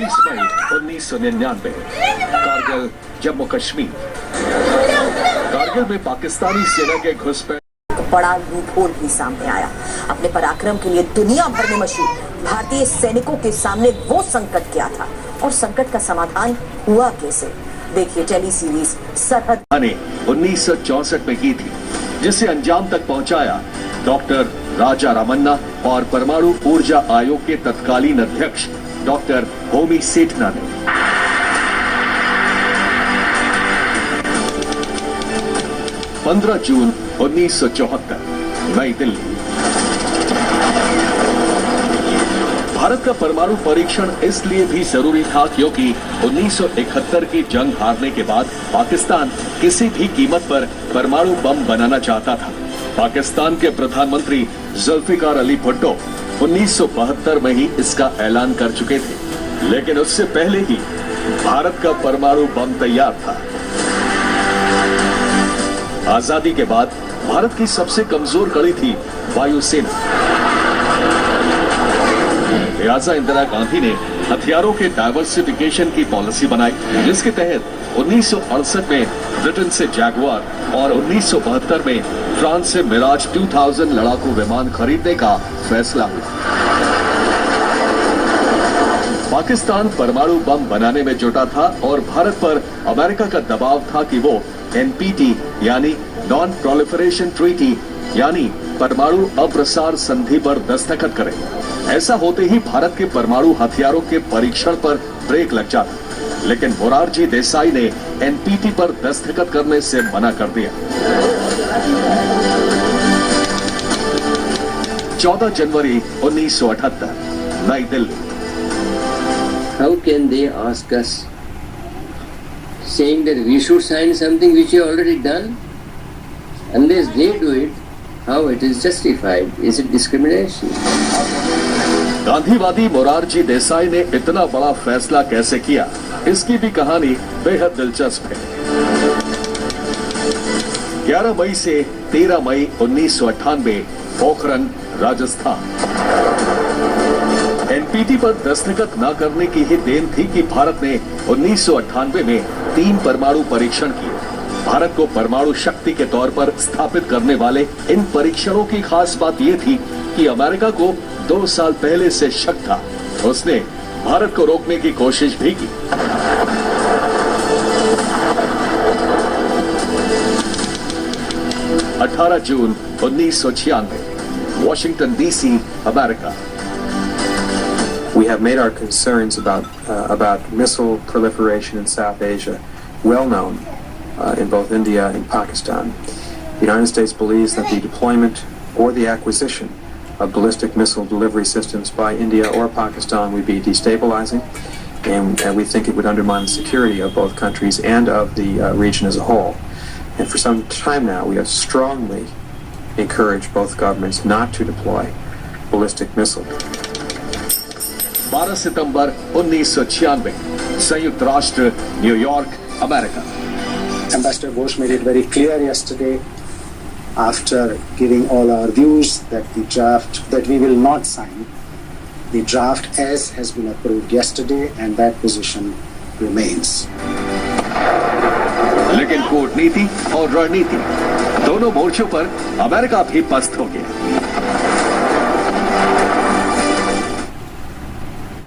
26 मई 1999 कारगिल जम्मू कश्मीर। कारगिल में पाकिस्तानी सेना के घुसपैठ बड़ा लूपहोल भी सामने आया। अपने पराक्रम के लिए दुनिया भर में मशहूर भारतीय सैनिकों के सामने वो संकट क्या था और संकट का समाधान हुआ कैसे, देखिए टेली सीरीज सरहद ने 1964 में की थी, जिसे अंजाम तक पहुंचाया डॉक्टर राजा रामन्ना और परमाणु ऊर्जा आयोग के तत्कालीन अध्यक्ष डॉक्टर होमी सेठना ने। पंद्रह जून 1974 नई दिल्ली। भारत का परमाणु परीक्षण इसलिए भी जरूरी था क्योंकि 1971 की जंग हारने के बाद पाकिस्तान किसी भी कीमत पर परमाणु बम बनाना चाहता था। पाकिस्तान के प्रधानमंत्री जुल्फिकार अली भुट्टो 1972 में ही इसका ऐलान कर चुके थे, लेकिन उससे पहले ही भारत का परमाणु बम तैयार था। आजादी के बाद भारत की सबसे कमजोर कड़ी थी वायुसेना। लिहाजा इंदिरा गांधी ने हथियारों के डाइवर्सिफिकेशन की पॉलिसी बनाई, जिसके तहत 1968 में ब्रिटेन से जैगुआर और 1972 में फ्रांस से मिराज 2000 लड़ाकू विमान खरीदने का फैसला हुआ। पाकिस्तान परमाणु बम बनाने में जुटा था और भारत पर अमेरिका का दबाव था कि वो एनपीटी यानी नॉन प्रोलिफरेशन ट्रीटी यानी परमाणु अप्रसार संधि पर दस्तखत करे। ऐसा होते ही भारत के परमाणु हथियारों के परीक्षण पर ब्रेक लग जाता, लेकिन मोरारजी देसाई ने एनपीटी पर दस्तखत करने से मना कर दिया। 14 जनवरी 1978 नई Delhi. How can they ask us saying that we should sign something which we already done? Unless they do it, how it is justified? Is it discrimination? गांधीवादी मोरारजी देसाई ने इतना बड़ा फैसला कैसे किया, इसकी भी कहानी बेहद दिलचस्प है। 11 मई से 13 मई 1998 पोखरन, राजस्थान। एनपीटी पर दस्तखत न करने की ही देन थी कि भारत ने 1998 में 3 परमाणु परीक्षण किए। भारत को परमाणु शक्ति के तौर पर स्थापित करने वाले इन परीक्षणों की खास बात यह थी कि अमेरिका को 2 साल पहले से शक था। उसने भारत को रोकने की कोशिश भी की। अठारह जून 1996 Washington DC, America. We have made our concerns about missile proliferation in South Asia well known in both India and Pakistan. The United States believes that the deployment or the acquisition of ballistic missile delivery systems by India or Pakistan would be destabilizing, and we think it would undermine the security of both countries and of the region as a whole. And for some time now, we have strongly encouraged both governments not to deploy ballistic missiles. 12 सितंबर 1996 संयुक्त राष्ट्र, New York, America. Ambassador Ghosh made it very clear yesterday, after giving all our views, that the draft that we will not sign, the draft as has been approved yesterday, and that position remains. लेकिन कूटनीति और रणनीति दोनों मोर्चों पर America भी पस्त हो गया।